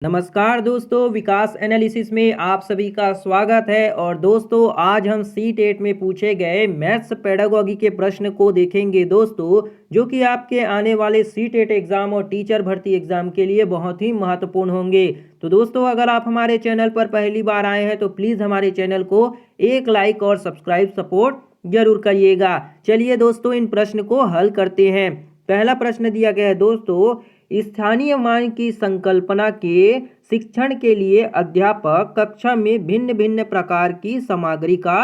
नमस्कार दोस्तों, विकास एनालिसिस में आप सभी का स्वागत है। और दोस्तों, आज हम सी टेट में पूछे गए मैथ्स पेडागॉजी के प्रश्न को देखेंगे दोस्तों, जो कि आपके आने वाले सी टेट एग्जाम और टीचर भर्ती एग्जाम के लिए बहुत ही महत्वपूर्ण होंगे। तो दोस्तों, अगर आप हमारे चैनल पर पहली बार आए हैं तो प्लीज़ हमारे चैनल को एक लाइक और सब्सक्राइब सपोर्ट जरूर करिएगा। चलिए दोस्तों, इन प्रश्न को हल करते हैं। पहला प्रश्न दिया गया है दोस्तों, स्थानीय मान की संकल्पना के शिक्षण के लिए अध्यापक कक्षा में भिन्न भिन्न प्रकार की सामग्री का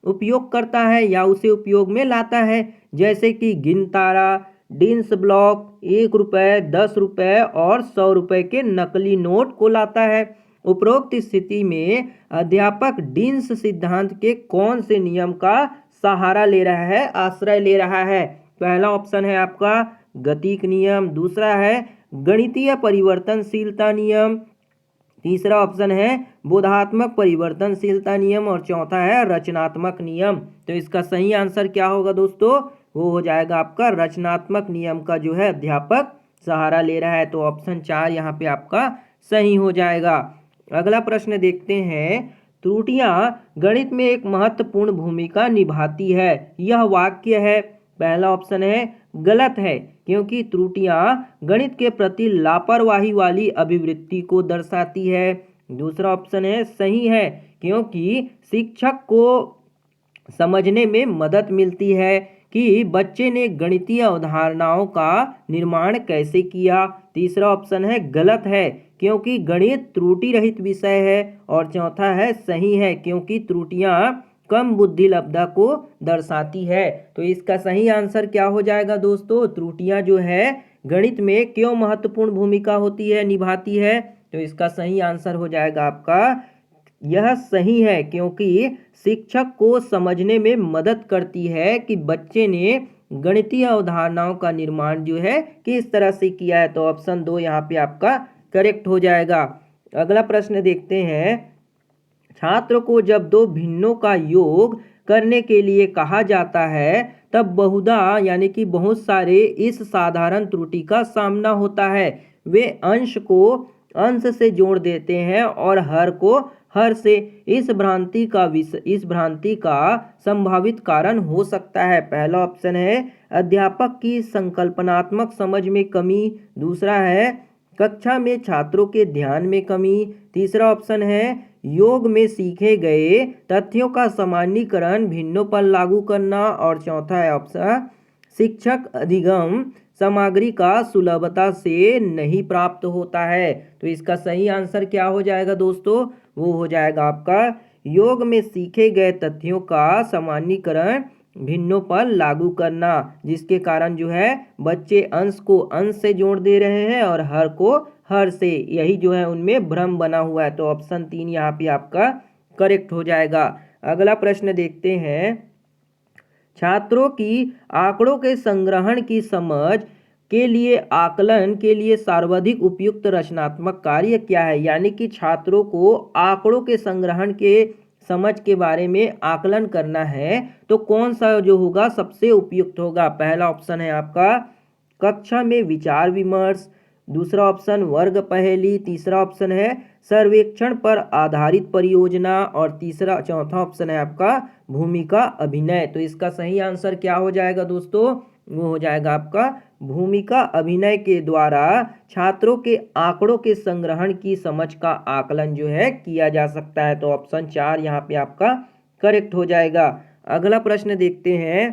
उपयोग करता है या उसे उपयोग में लाता है, जैसे कि गिनतारा, डिंस ब्लॉक, 1 रुपये, 10 रुपये और 100 रुपये के नकली नोट को लाता है। उपरोक्त स्थिति में अध्यापक डिंस सिद्धांत के कौन से नियम का सहारा ले रहा है, आश्रय ले रहा है? पहला ऑप्शन है आपका गतिक नियम, दूसरा है गणितीय परिवर्तनशीलता नियम, तीसरा ऑप्शन है बोधात्मक परिवर्तनशीलता नियम और चौथा है रचनात्मक नियम। तो इसका सही आंसर क्या होगा दोस्तों? वो हो जाएगा आपका रचनात्मक नियम का जो है अध्यापक सहारा ले रहा है। तो ऑप्शन 4 यहाँ पे आपका सही हो जाएगा। अगला प्रश्न देखते हैं, त्रुटियां गणित में एक महत्वपूर्ण भूमिका निभाती है, यह वाक्य है। पहला ऑप्शन है गलत है, क्योंकि त्रुटियां गणित के प्रति लापरवाही वाली अभिवृत्ति को दर्शाती है। दूसरा ऑप्शन है सही है, क्योंकि शिक्षक को समझने में मदद मिलती है कि बच्चे ने गणितीय अवधारणाओं का निर्माण कैसे किया। तीसरा ऑप्शन है गलत है, क्योंकि गणित त्रुटि रहित विषय है। और चौथा है सही है, क्योंकि त्रुटियां कम बुद्धिलब्धता को दर्शाती है। तो इसका सही आंसर क्या हो जाएगा दोस्तों? त्रुटियां जो है गणित में क्यों महत्वपूर्ण भूमिका होती है, निभाती है? तो इसका सही आंसर हो जाएगा आपका यह सही है, क्योंकि शिक्षक को समझने में मदद करती है कि बच्चे ने गणितीय अवधारणाओं का निर्माण जो है किस तरह से किया है। तो ऑप्शन 2 यहाँ पे आपका करेक्ट हो जाएगा। अगला प्रश्न देखते हैं, छात्र को जब दो भिन्नों का योग करने के लिए कहा जाता है तब बहुधा यानी कि बहुत सारे इस साधारण त्रुटि का सामना होता है। वे अंश को अंश से जोड़ देते हैं और हर को हर से। इस भ्रांति का संभावित कारण हो सकता है। पहला ऑप्शन है अध्यापक की संकल्पनात्मक समझ में कमी, दूसरा है कक्षा में छात्रों के ध्यान में कमी, तीसरा ऑप्शन है योग में सीखे गए तथ्यों का सामान्यीकरण भिन्नों पर लागू करना, और चौथा है ऑप्शन शिक्षक अधिगम सामग्री का सुलभता से नहीं प्राप्त होता है। तो इसका सही आंसर क्या हो जाएगा दोस्तों? वो हो जाएगा आपका योग में सीखे गए तथ्यों का सामान्यीकरण भिन्नों पर लागू करना, जिसके कारण जो है बच्चे अंश को अंश से जोड़ दे रहे हैं और हर को हर से। यही जो है उनमें भ्रम बना हुआ है। तो ऑप्शन 3 यहाँ पे आपका करेक्ट हो जाएगा। अगला प्रश्न देखते हैं, छात्रों की आंकड़ों के संग्रहण की समझ के लिए आकलन के लिए सर्वाधिक उपयुक्त रचनात्मक कार्य क्या है? यानी कि छात्रों को आंकड़ों के संग्रहण के समझ के बारे में आकलन करना है तो कौन सा जो होगा सबसे उपयुक्त होगा? पहला ऑप्शन है आपका कक्षा में विचार विमर्श, दूसरा ऑप्शन वर्ग पहेली, तीसरा ऑप्शन है सर्वेक्षण पर आधारित परियोजना और चौथा ऑप्शन है आपका भूमिका अभिनय। तो इसका सही आंसर क्या हो जाएगा दोस्तों? वो हो जाएगा आपका भूमिका अभिनय के द्वारा छात्रों के आंकड़ों के संग्रहण की समझ का आकलन जो है किया जा सकता है। तो ऑप्शन 4 यहाँ पे आपका करेक्ट हो जाएगा। अगला प्रश्न देखते हैं,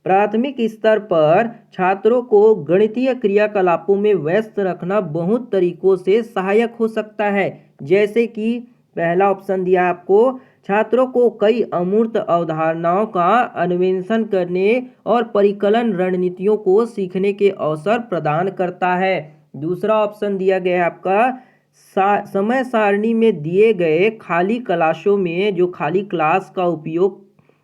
प्राथमिक स्तर पर छात्रों को गणितीय क्रियाकलापों में व्यस्त रखना बहुत तरीकों से सहायक हो सकता है, जैसे कि पहला ऑप्शन दिया आपको छात्रों को कई अमूर्त अवधारणाओं का अन्वेषण करने और परिकलन रणनीतियों को सीखने के अवसर प्रदान करता है। दूसरा ऑप्शन दिया गया है आपका समय सारणी में दिए गए खाली क्लासों में जो खाली क्लास का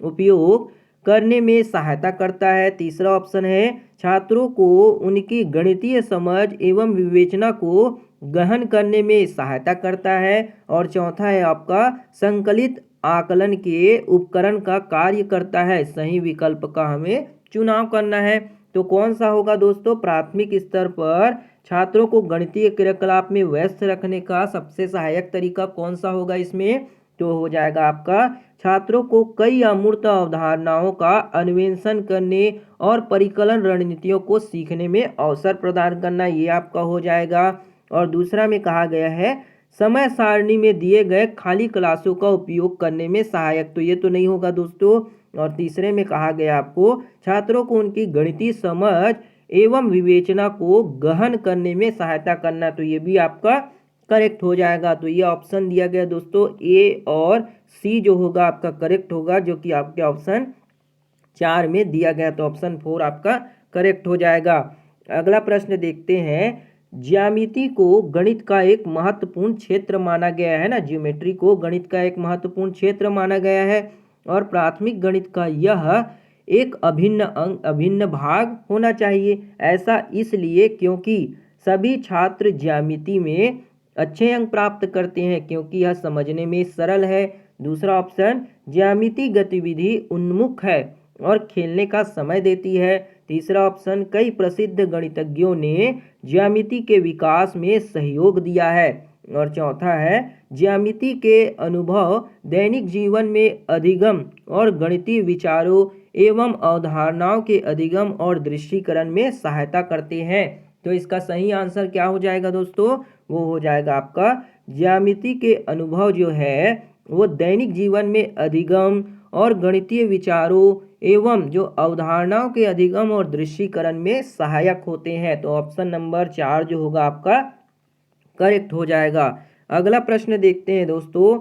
उपयोग करने में सहायता करता है। तीसरा ऑप्शन है छात्रों को उनकी गणितीय समझ एवं विवेचना को गहन करने में सहायता करता है। और चौथा है आपका संकलित आकलन के उपकरण का कार्य करता है। सही विकल्प का हमें चुनाव करना है। तो कौन सा होगा दोस्तों? प्राथमिक स्तर पर छात्रों को गणितीय क्रियाकलाप में व्यस्त रखने का सबसे सहायक तरीका कौन सा होगा इसमें? तो हो जाएगा आपका छात्रों को कई अमूर्त अवधारणाओं का अन्वेषण करने और परिकलन रणनीतियों को सीखने में अवसर प्रदान करना, ये आपका हो जाएगा। और दूसरा में कहा गया है समय सारणी में दिए गए खाली क्लासों का उपयोग करने में सहायक, तो ये तो नहीं होगा दोस्तों। और तीसरे में कहा गया आपको छात्रों को उनकी गणितीय समझ एवं विवेचना को गहन करने में सहायता करना, तो ये भी आपका करेक्ट हो जाएगा। तो ये ऑप्शन दिया गया दोस्तों, ए और सी जो होगा आपका करेक्ट होगा, जो कि आपके ऑप्शन 4 में दिया गया, तो ऑप्शन 4 आपका करेक्ट हो जाएगा। अगला प्रश्न देखते हैं। ज्यामिति को गणित का एक महत्वपूर्ण क्षेत्र माना गया है ना, ज्योमेट्री को गणित का एक महत्वपूर्ण क्षेत्र माना गया है और प्राथमिक गणित का यह एक अभिन्न अंग अभिन्न भाग होना चाहिए। ऐसा इसलिए क्योंकि सभी छात्र ज्यामिति में अच्छे अंक प्राप्त करते हैं क्योंकि यह समझने में सरल है। दूसरा ऑप्शन, ज्यामिति गतिविधि उन्मुख है और खेलने का समय देती है। तीसरा ऑप्शन, कई प्रसिद्ध गणितज्ञों ने ज्यामिति के विकास में सहयोग दिया है। और चौथा है, ज्यामिति के अनुभव दैनिक जीवन में अधिगम और गणितीय विचारों एवं अवधारणाओं के अधिगम और दृष्टिकरण में सहायता करते हैं। तो इसका सही आंसर क्या हो जाएगा दोस्तों? वो हो जाएगा आपका ज्यामिति के अनुभव जो है वो दैनिक जीवन में अधिगम और गणितीय विचारों एवं जो अवधारणाओं के अधिगम और दृष्टिकरण में सहायक होते हैं। तो ऑप्शन नंबर 4 जो होगा आपका करेक्ट हो जाएगा। अगला प्रश्न देखते हैं दोस्तों।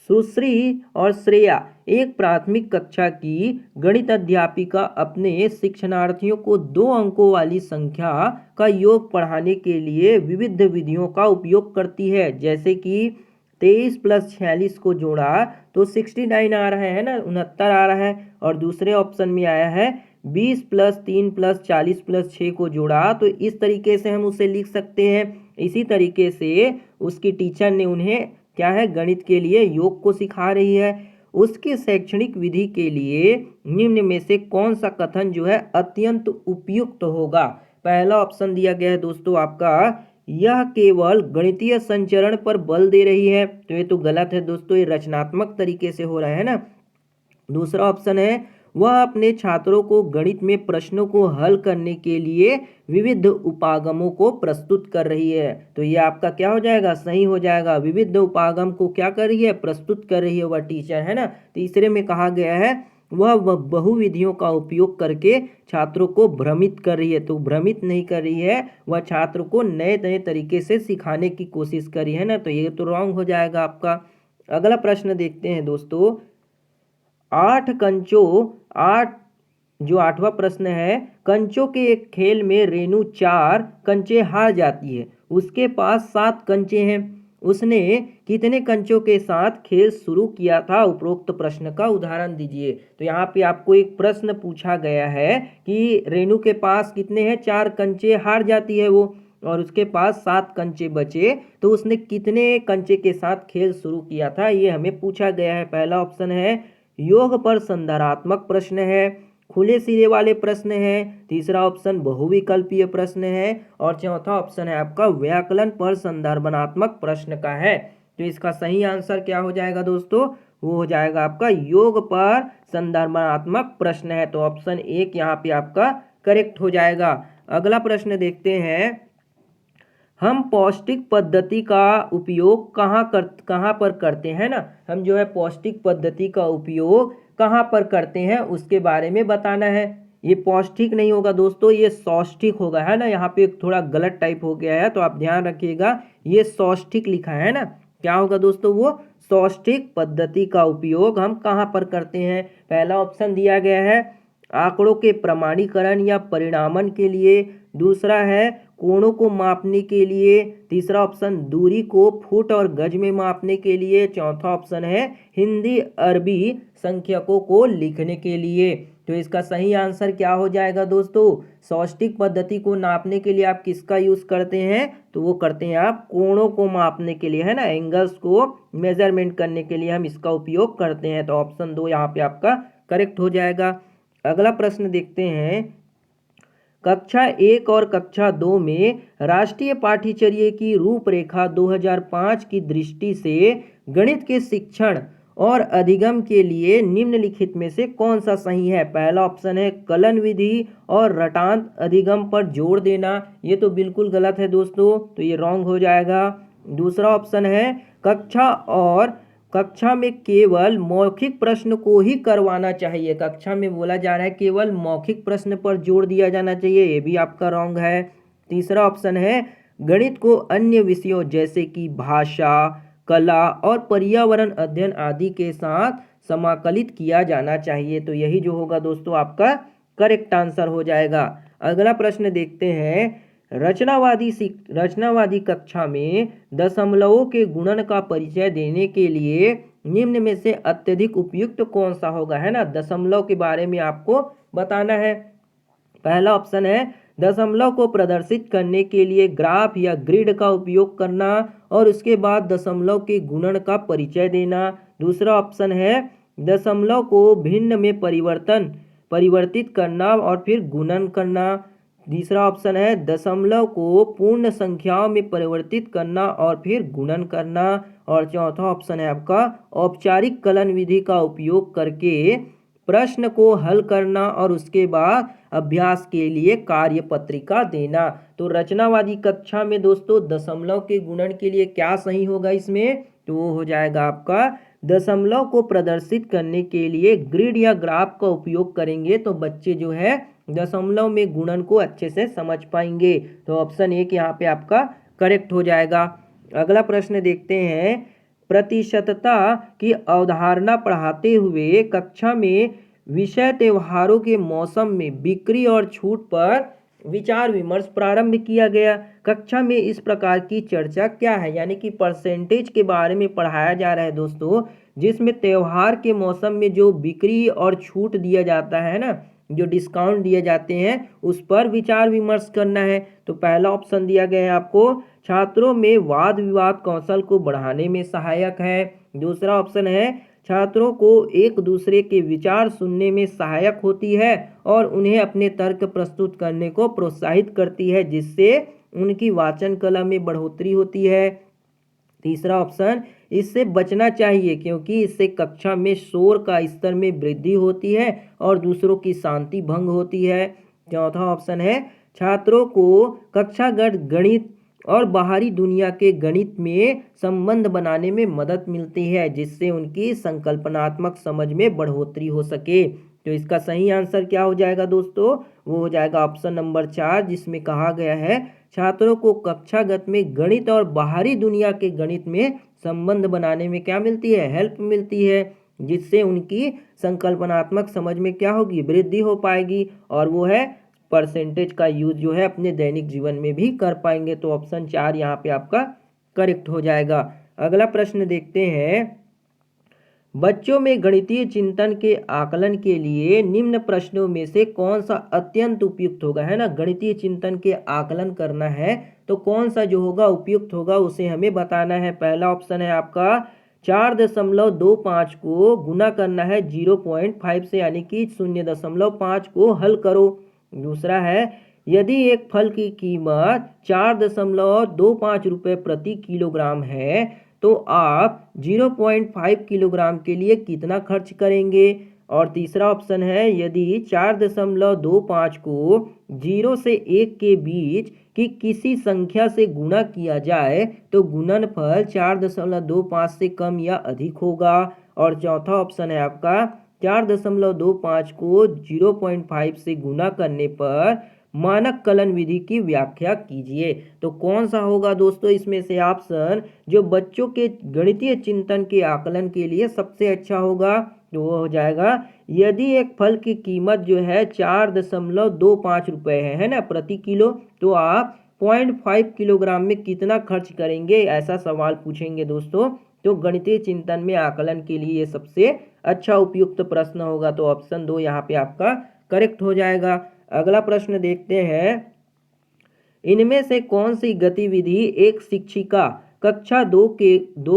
सुश्री और श्रेया एक प्राथमिक कक्षा की गणित अध्यापिका अपने शिक्षणार्थियों को 2 अंकों वाली संख्या का योग पढ़ाने के लिए विविध विधियों का उपयोग करती है, जैसे कि 23 + 46 को जोड़ा तो 69 आ रहा है ना, 69 आ रहा है। और दूसरे ऑप्शन में आया है 20 + 3 + 40 + 6 को जोड़ा, तो इस तरीके से हम उसे लिख सकते हैं। इसी तरीके से उसकी टीचर ने उन्हें क्या है गणित के लिए योग को सिखा रही है। उसकी शैक्षणिक विधि के लिए निम्न में से कौन सा कथन जो है अत्यंत उपयुक्त होगा? पहला ऑप्शन दिया गया है दोस्तों आपका, यह केवल गणितीय संचरण पर बल दे रही है, तो ये तो गलत है दोस्तों, ये रचनात्मक तरीके से हो रहा है ना। दूसरा ऑप्शन है, वह अपने छात्रों को गणित में प्रश्नों को हल करने के लिए विविध उपागमों को प्रस्तुत कर रही है, तो ये आपका क्या हो जाएगा? सही हो जाएगा। विविध उपागम को क्या कर रही है? प्रस्तुत कर रही है वह टीचर, है ना। तीसरे में कहा गया है वह बहुविधियों का उपयोग करके छात्रों को भ्रमित कर रही है, तो भ्रमित नहीं कर रही है, वह छात्र को नए नए तरीके से सिखाने की कोशिश कर रही है ना, तो ये तो रॉन्ग हो जाएगा आपका। अगला प्रश्न देखते हैं दोस्तों। 8वां प्रश्न है, कंचों के एक खेल में रेणु 4 कंचे हार जाती है, उसके पास 7 कंचे हैं, उसने कितने कंचों के साथ खेल शुरू किया था? उपरोक्त प्रश्न का उदाहरण दीजिए। तो यहाँ पे आपको एक प्रश्न पूछा गया है कि रेणु के पास कितने हैं? 4 कंचे, हार जाती है वो, और उसके पास 7 कंचे बचे, तो उसने कितने कंचे के साथ खेल शुरू किया था, ये हमें पूछा गया है। पहला ऑप्शन है योग पर संधारात्मक प्रश्न है, खुले सिरे वाले प्रश्न है, तीसरा ऑप्शन बहुविकल्पीय प्रश्न है, और चौथा ऑप्शन है आपका व्याकरण पर संदर्भनात्मक प्रश्न का है। तो इसका सही आंसर क्या हो जाएगा दोस्तों? वो हो जाएगा आपका योग पर संदर्भनात्मक प्रश्न है, तो ऑप्शन 1 यहाँ पे आपका करेक्ट हो जाएगा। अगला प्रश्न देखते हैं। हम पौष्टिक पद्धति का उपयोग कहाँ पर करते हैं ना, हम जो है पौष्टिक पद्धति का उपयोग कहाँ पर करते हैं उसके बारे में बताना है। ये पौष्टिक नहीं होगा दोस्तों, ये सौष्टिक होगा, है ना। यहाँ पे थोड़ा गलत टाइप हो गया है, तो आप ध्यान रखिएगा, ये सौष्टिक लिखा है ना। क्या होगा दोस्तों? वो सौष्टिक पद्धति का उपयोग हम कहाँ पर करते हैं? पहला ऑप्शन दिया गया है आंकड़ों के प्रमाणीकरण या परिणामन के लिए, दूसरा है कोणों को मापने के लिए, तीसरा ऑप्शन दूरी को फुट और गज में मापने के लिए, चौथा ऑप्शन है हिंदी अरबी संख्यकों को लिखने के लिए। तो इसका सही आंसर क्या हो जाएगा दोस्तों? सौष्टिक पद्धति को नापने के लिए आप किसका यूज करते हैं? तो वो करते हैं आप कोणों को मापने के लिए, है ना, एंगल्स को मेजरमेंट करने के लिए हम इसका उपयोग करते हैं। तो ऑप्शन 2 यहाँ पे आपका करेक्ट हो जाएगा। अगला प्रश्न देखते हैं। कक्षा 1 और कक्षा 2 में राष्ट्रीय पाठ्यचर्या की रूपरेखा 2005 की दृष्टि से गणित के शिक्षण और अधिगम के लिए निम्नलिखित में से कौन सा सही है? पहला ऑप्शन है कलन विधि और रटांत अधिगम पर जोर देना, ये तो बिल्कुल गलत है दोस्तों, तो ये रॉन्ग हो जाएगा। दूसरा ऑप्शन है कक्षा में केवल मौखिक प्रश्न को ही करवाना चाहिए, कक्षा में बोला जा रहा है केवल मौखिक प्रश्न पर जोर दिया जाना चाहिए, ये भी आपका रॉन्ग है। तीसरा ऑप्शन है गणित को अन्य विषयों जैसे कि भाषा, कला और पर्यावरण अध्ययन आदि के साथ समाकलित किया जाना चाहिए, तो यही जो होगा दोस्तों आपका करेक्ट आंसर हो जाएगा। अगला प्रश्न देखते हैं, रचनावादी कक्षा में दशमलवों के गुणन का परिचय देने के लिए निम्न में से अत्यधिक उपयुक्त कौन सा होगा, है ना, दशमलव के बारे में आपको बताना है। पहला ऑप्शन है दशमलव को प्रदर्शित करने के लिए ग्राफ या ग्रिड का उपयोग करना और उसके बाद दशमलव के गुणन का परिचय देना। दूसरा ऑप्शन है दशमलव को भिन्न में परिवर्तित करना और फिर गुणन करना। तीसरा ऑप्शन है दशमलव को पूर्ण संख्याओं में परिवर्तित करना और फिर गुणन करना। और चौथा ऑप्शन है आपका औपचारिक कलन विधि का उपयोग करके प्रश्न को हल करना और उसके बाद अभ्यास के लिए कार्य पत्रिका देना। तो रचनावादी कक्षा में दोस्तों दशमलव के गुणन के लिए क्या सही होगा इसमें, तो वो हो जाएगा आपका दशमलव को प्रदर्शित करने के लिए ग्रिड या ग्राफ का उपयोग करेंगे तो बच्चे जो है दशमलव में गुणन को अच्छे से समझ पाएंगे, तो ऑप्शन एक यहाँ पे आपका करेक्ट हो जाएगा। अगला प्रश्न देखते हैं, प्रतिशतता की अवधारणा पढ़ाते हुए कक्षा में विषय त्योहारों के मौसम में बिक्री और छूट पर विचार विमर्श प्रारंभ किया गया। कक्षा में इस प्रकार की चर्चा क्या है, यानी कि परसेंटेज के बारे में पढ़ाया जा रहा है दोस्तों, जिसमें त्योहार के मौसम में जो बिक्री और छूट दिया जाता है ना, जो डिस्काउंट दिए जाते हैं उस पर विचार विमर्श करना है। तो पहला ऑप्शन दिया गया है आपको छात्रों में वाद विवाद कौशल को बढ़ाने में सहायक है। दूसरा ऑप्शन है छात्रों को एक दूसरे के विचार सुनने में सहायक होती है और उन्हें अपने तर्क प्रस्तुत करने को प्रोत्साहित करती है, जिससे उनकी वाचन कला में बढ़ोतरी होती है। तीसरा ऑप्शन इससे बचना चाहिए क्योंकि इससे कक्षा में शोर का स्तर में वृद्धि होती है और दूसरों की शांति भंग होती है। चौथा ऑप्शन है छात्रों को कक्षागत गणित और बाहरी दुनिया के गणित में संबंध बनाने में मदद मिलती है, जिससे उनकी संकल्पनात्मक समझ में बढ़ोतरी हो सके। तो इसका सही आंसर क्या हो जाएगा दोस्तों, वो हो जाएगा ऑप्शन नंबर 4, जिसमें कहा गया है छात्रों को कक्षागत में गणित और बाहरी दुनिया के गणित में संबंध बनाने में क्या मिलती है, हेल्प मिलती है, जिससे उनकी संकल्पनात्मक समझ में क्या होगी, वृद्धि हो पाएगी और वो है परसेंटेज का यूज जो है अपने दैनिक जीवन में भी कर पाएंगे। तो ऑप्शन 4 यहाँ पे आपका करेक्ट हो जाएगा। अगला प्रश्न देखते हैं, बच्चों में गणितीय चिंतन के आकलन के लिए निम्न प्रश्नों में से कौन सा अत्यंत उपयुक्त होगा, है ना, गणितीय चिंतन के आकलन करना है तो कौन सा जो होगा उपयुक्त होगा उसे हमें बताना है। पहला ऑप्शन है आपका 4.25 को गुना करना है 0.5 से, यानी कि 0.5 को हल करो। दूसरा है यदि एक फल की कीमत 4.25 रुपये प्रति किलोग्राम है तो आप 0.5 किलोग्राम के लिए कितना खर्च करेंगे। और तीसरा ऑप्शन है यदि 4.25 को 0 से 1 के बीच की किसी संख्या से गुणा किया जाए तो गुणनफल 4.25 से कम या अधिक होगा। और चौथा ऑप्शन है आपका 4.25 को 0.5 से गुणा करने पर मानक कलन विधि की व्याख्या कीजिए। तो कौन सा होगा दोस्तों इसमें से ऑप्शन जो बच्चों के गणितीय चिंतन के आकलन के लिए सबसे अच्छा होगा, तो वो हो जाएगा यदि एक फल की कीमत जो है 4.25 रुपये है ना प्रति किलो, तो आप 0.5 किलोग्राम में कितना खर्च करेंगे, ऐसा सवाल पूछेंगे दोस्तों। तो गणितीय चिंतन में आकलन के लिए ये सबसे अच्छा उपयुक्त प्रश्न होगा, तो ऑप्शन 2 यहाँ पे आपका करेक्ट हो जाएगा। अगला प्रश्न देखते हैं, इनमें से कौन सी गतिविधि एक शिक्षिका कक्षा 2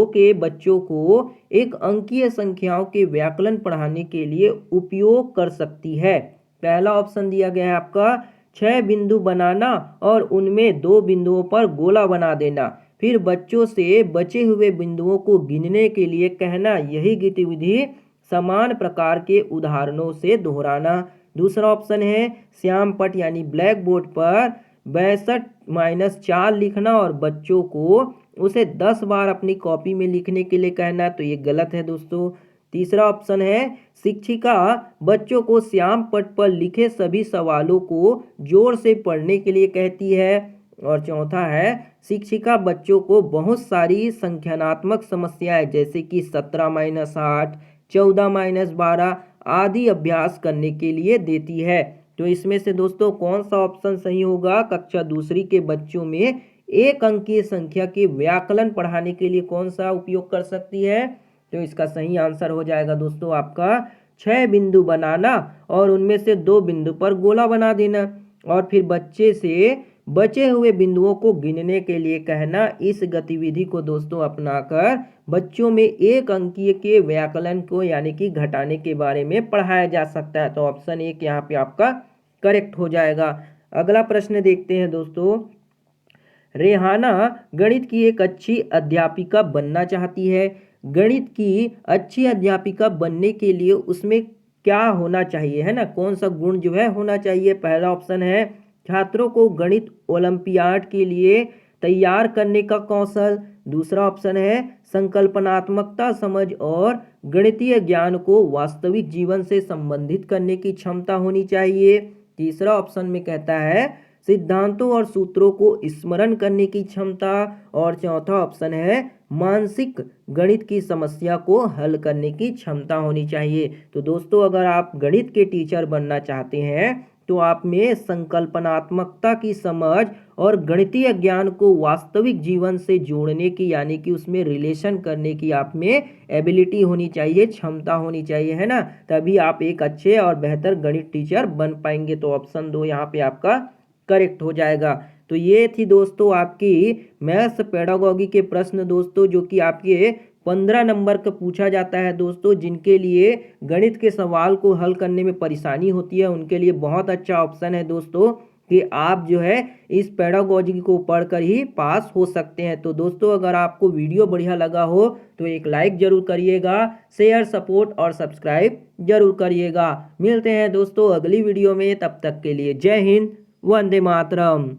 के बच्चों को एक अंकीय संख्याओं के व्याकलन पढ़ाने के लिए उपयोग कर सकती है। पहला ऑप्शन दिया गया है आपका 6 बिंदु बनाना और उनमें 2 बिंदुओं पर गोला बना देना। फिर बच्चों से बचे हुए बिंदुओं को गिनने के लिए कहना। यही गतिविधि समान प्रकार के उदाहरणों से दोहराना। दूसरा ऑप्शन है श्याम पट यानी ब्लैक बोर्ड पर 62-4 लिखना और बच्चों को उसे 10 बार अपनी कॉपी में लिखने के लिए कहना। तो ये गलत है दोस्तों। तीसरा ऑप्शन है शिक्षिका बच्चों को श्याम पट पर लिखे सभी सवालों को जोर से पढ़ने के लिए कहती है। और चौथा है शिक्षिका बच्चों को बहुत सारी संख्यात्मक समस्याएं जैसे कि 17-8, 14-12 आदि अभ्यास करने के लिए देती है। तो इसमें से दोस्तों कौन सा ऑप्शन सही होगा? कक्षा दूसरी के बच्चों में एक अंकीय संख्या के व्याकलन पढ़ाने के लिए कौन सा उपयोग कर सकती है? तो इसका सही आंसर हो जाएगा दोस्तों आपका 6 बिंदु बनाना और उनमें से 2 बिंदु पर गोला बना देना और फिर बच्चे से बचे हुए बिंदुओं को गिनने के लिए कहना। इस गतिविधि को दोस्तों अपनाकर बच्चों में एक अंकीय के व्याकलन को यानी कि घटाने के बारे में पढ़ाया जा सकता है। तो ऑप्शन 1 यहाँ पे आपका करेक्ट हो जाएगा। अगला प्रश्न देखते हैं दोस्तों। रेहाना गणित की एक अच्छी अध्यापिका बनना चाहती है। गणित की अच्छी अध्यापिका बनने के लिए उसमें क्या होना चाहिए, है ना? कौन सा गुण जो है होना चाहिए? पहला ऑप्शन है छात्रों को गणित ओलंपियाड के लिए तैयार करने का कौशल। दूसरा ऑप्शन है संकल्पनात्मकता, समझ और गणितीय ज्ञान को वास्तविक जीवन से संबंधित करने की क्षमता होनी चाहिए। तीसरा ऑप्शन में कहता है सिद्धांतों और सूत्रों को स्मरण करने की क्षमता। और चौथा ऑप्शन है मानसिक गणित की समस्या को हल करने की क्षमता होनी चाहिए। तो दोस्तों अगर आप गणित के टीचर बनना चाहते हैं तो आप में संकल्पनात्मकता की समझ और गणितीय ज्ञान को वास्तविक जीवन से जोड़ने की यानी कि उसमें रिलेशन करने की आप में एबिलिटी होनी चाहिए, क्षमता होनी चाहिए, है ना? तभी आप एक अच्छे और बेहतर गणित टीचर बन पाएंगे। तो ऑप्शन 2 यहाँ पे आपका करेक्ट हो जाएगा। तो ये थी दोस्तों आपकी मैथ्स पेडागॉजी के प्रश्न दोस्तों, जो कि आपके 15 नंबर का पूछा जाता है दोस्तों। जिनके लिए गणित के सवाल को हल करने में परेशानी होती है उनके लिए बहुत अच्छा ऑप्शन है दोस्तों कि आप जो है इस पेडागॉजी को पढ़कर ही पास हो सकते हैं। तो दोस्तों अगर आपको वीडियो बढ़िया लगा हो तो एक लाइक जरूर करिएगा, शेयर, सपोर्ट और सब्सक्राइब जरूर करिएगा। मिलते हैं दोस्तों अगली वीडियो में, तब तक के लिए जय हिंद, वंदे मातरम।